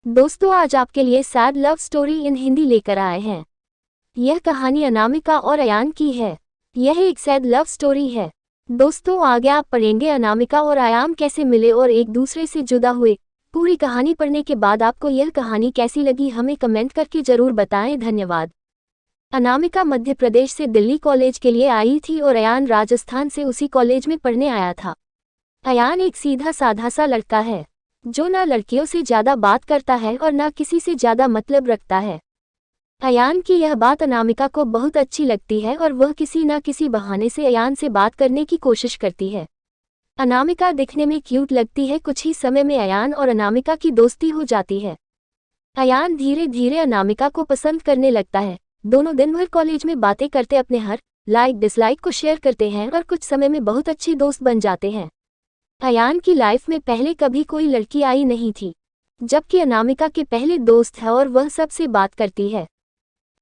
दोस्तों, आज आपके लिए sad love story in Hindi लेकर आए हैं। यह कहानी अनामिका और अयान की है। यह एक सैड लव स्टोरी है। दोस्तों, आगे आप पढ़ेंगे अनामिका और अयान कैसे मिले और एक दूसरे से जुदा हुए। पूरी कहानी पढ़ने के बाद आपको यह कहानी कैसी लगी हमें कमेंट करके जरूर बताएं। धन्यवाद। अनामिका मध्य प्रदेश से दिल्ली कॉलेज के लिए आई थी और अयान राजस्थान से उसी कॉलेज में पढ़ने आया था। अयान एक सीधा साधा सा लड़का है जो ना लड़कियों से ज्यादा बात करता है और ना किसी से ज्यादा मतलब रखता है। अयान की यह बात अनामिका को बहुत अच्छी लगती है और वह किसी ना किसी बहाने से अयान से बात करने की कोशिश करती है। अनामिका दिखने में क्यूट लगती है। कुछ ही समय में अयान और अनामिका की दोस्ती हो जाती है। अयान धीरे धीरे अनामिका को पसंद करने लगता है। दोनों दिन भर कॉलेज में बातें करते अपने हर लाइक डिसलाइक को शेयर करते हैं और कुछ समय में बहुत अच्छे दोस्त बन जाते हैं। अयान की लाइफ में पहले कभी कोई लड़की आई नहीं थी, जबकि अनामिका के पहले दोस्त है और वह सबसे बात करती है।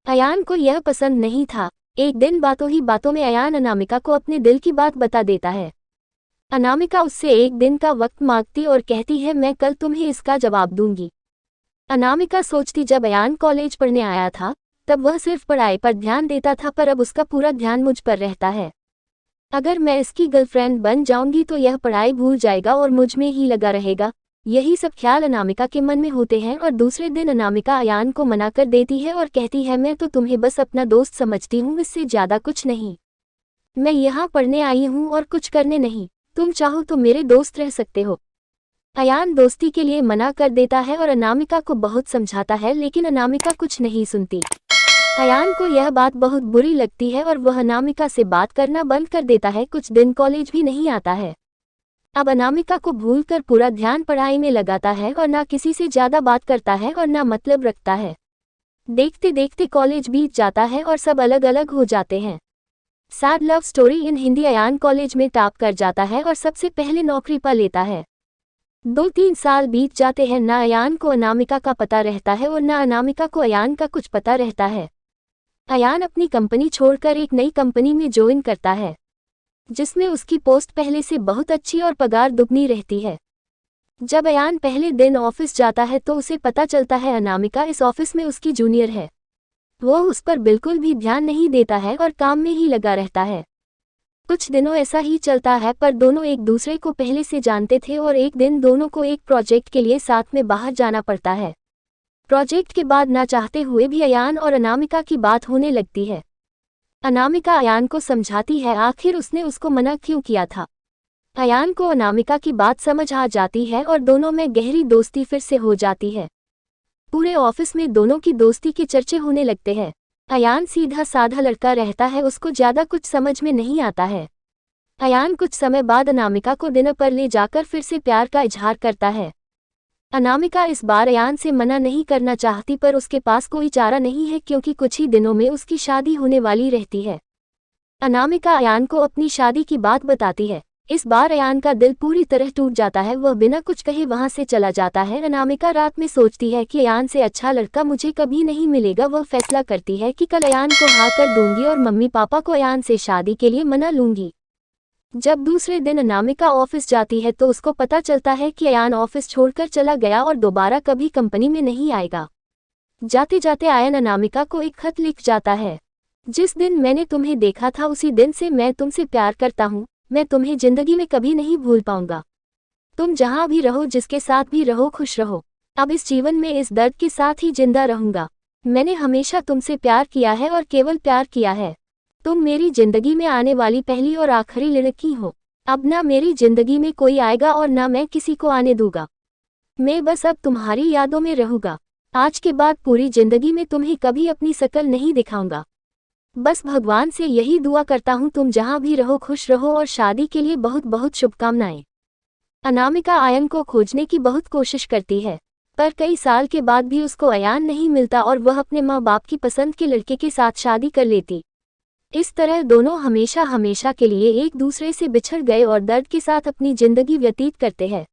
अयान को यह पसंद नहीं था। एक दिन बातों ही बातों में अयान अनामिका को अपने दिल की बात बता देता है। अनामिका उससे एक दिन का वक्त मांगती और कहती है, मैं कल तुम्हें इसका जवाब दूंगी। अनामिका सोचती, जब अयान कॉलेज पढ़ने आया था तब वह सिर्फ पढ़ाई पर ध्यान देता था, पर अब उसका पूरा ध्यान मुझ पर रहता है। अगर मैं इसकी गर्लफ्रेंड बन जाऊंगी तो यह पढ़ाई भूल जाएगा और मुझ में ही लगा रहेगा। यही सब ख्याल अनामिका के मन में होते हैं और दूसरे दिन अनामिका अयान को मना कर देती है और कहती है, मैं तो तुम्हें बस अपना दोस्त समझती हूँ, इससे ज्यादा कुछ नहीं। मैं यहाँ पढ़ने आई हूँ और कुछ करने नहीं। तुम चाहो तो मेरे दोस्त रह सकते हो। अयान दोस्ती के लिए मना कर देता है और अनामिका को बहुत समझाता है, लेकिन अनामिका कुछ नहीं सुनती। अयान को यह बात बहुत बुरी लगती है और वह अनामिका से बात करना बंद कर देता है। कुछ दिन कॉलेज भी नहीं आता है। अब अनामिका को भूलकर पूरा ध्यान पढ़ाई में लगाता है और ना किसी से ज्यादा बात करता है और ना मतलब रखता है। देखते देखते कॉलेज बीत जाता है और सब अलग अलग हो जाते हैं। Sad love story in Hindi. Ayaan college में टॉप कर जाता है और सबसे पहले नौकरी पा लेता है। 2-3 साल बीत जाते हैं। ना अयान को अनामिका का पता रहता है और ना अनामिका को अयान का कुछ पता रहता है। अयान अपनी कंपनी छोड़कर एक नई कंपनी में ज्वाइन करता है, जिसमें उसकी पोस्ट पहले से बहुत अच्छी और पगार दुगनी रहती है। जब अयान पहले दिन ऑफिस जाता है तो उसे पता चलता है अनामिका इस ऑफिस में उसकी जूनियर है। वो उस पर बिल्कुल भी ध्यान नहीं देता है और काम में ही लगा रहता है। कुछ दिनों ऐसा ही चलता है, पर दोनों एक दूसरे को पहले से जानते थे और एक दिन दोनों को एक प्रोजेक्ट के लिए साथ में बाहर जाना पड़ता है। प्रोजेक्ट के बाद ना चाहते हुए भी अयान और अनामिका की बात होने लगती है। अनामिका अयान को समझाती है आखिर उसने उसको मना क्यों किया था। अयान को अनामिका की बात समझ आ जाती है और दोनों में गहरी दोस्ती फिर से हो जाती है। पूरे ऑफिस में दोनों की दोस्ती के चर्चे होने लगते हैं। अयान सीधा साधा लड़का रहता है, उसको ज्यादा कुछ समझ में नहीं आता है। अयान कुछ समय बाद अनामिका को डिनर पर ले जाकर फिर से प्यार का इजहार करता है। अनामिका इस बार अयान से मना नहीं करना चाहती, पर उसके पास कोई चारा नहीं है क्योंकि कुछ ही दिनों में उसकी शादी होने वाली रहती है। अनामिका अयान को अपनी शादी की बात बताती है। इस बार अयान का दिल पूरी तरह टूट जाता है। वह बिना कुछ कहे वहां से चला जाता है। अनामिका रात में सोचती है कि अयान से अच्छा लड़का मुझे कभी नहीं मिलेगा। वह फैसला करती है कि कल अयान को हाँ कर दूंगी और मम्मी पापा को अयान से शादी के लिए मना लूंगी। जब दूसरे दिन अनामिका ऑफिस जाती है तो उसको पता चलता है कि अयान ऑफिस छोड़कर चला गया और दोबारा कभी कंपनी में नहीं आएगा। जाते जाते अयान अनामिका को एक खत लिख जाता है। जिस दिन मैंने तुम्हें देखा था उसी दिन से मैं तुमसे प्यार करता हूँ। मैं तुम्हें जिंदगी में कभी नहीं भूल पाऊंगा। तुम जहाँ भी रहो, जिसके साथ भी रहो, खुश रहो। अब इस जीवन में इस दर्द के साथ ही जिंदा रहूंगा। मैंने हमेशा तुमसे प्यार किया है और केवल प्यार किया है। तुम मेरी जिंदगी में आने वाली पहली और आखिरी लड़की हो। अब ना मेरी जिंदगी में कोई आएगा और ना मैं किसी को आने दूंगा। मैं बस अब तुम्हारी यादों में रहूंगा। आज के बाद पूरी जिंदगी में तुम्हें कभी अपनी शक्ल नहीं दिखाऊंगा। बस भगवान से यही दुआ करता हूँ, तुम जहाँ भी रहो खुश रहो और शादी के लिए बहुत बहुत शुभकामनाएं। अनामिका अयान को खोजने की बहुत कोशिश करती है, पर कई साल के बाद भी उसको अयान नहीं मिलता और वह अपने माँ बाप की पसंद के लड़के के साथ शादी कर लेती। इस तरह दोनों हमेशा हमेशा के लिए एक दूसरे से बिछड़ गए और दर्द के साथ अपनी जिंदगी व्यतीत करते हैं।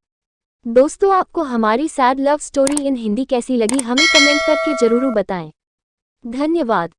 दोस्तों, आपको हमारी sad love story in Hindi कैसी लगी हमें कमेंट करके जरूर बताएं। धन्यवाद।